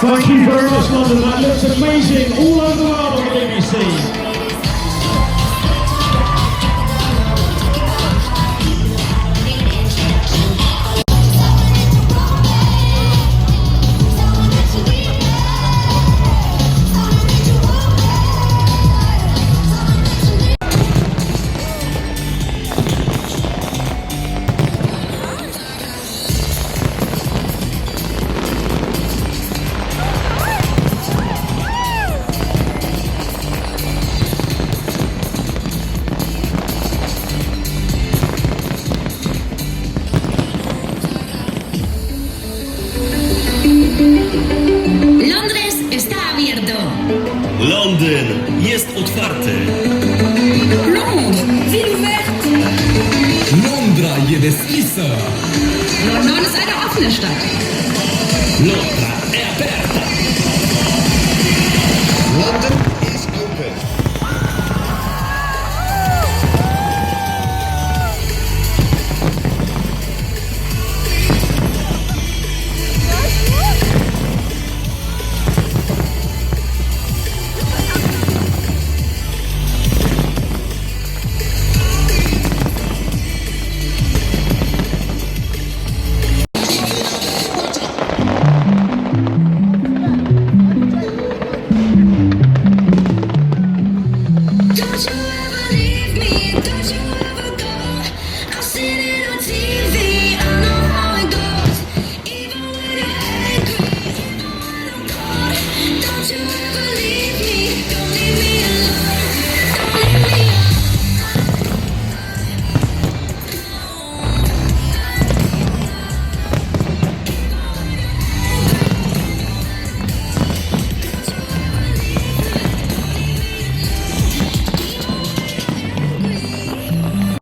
Thank you very much, London. That looks amazing all over the world on the BBC. Londres está abierto. Londyn jest otwarty. Londres, ville ouverte. Londra jedes Lisa. London ist eine offene Stadt. Londra è aperta.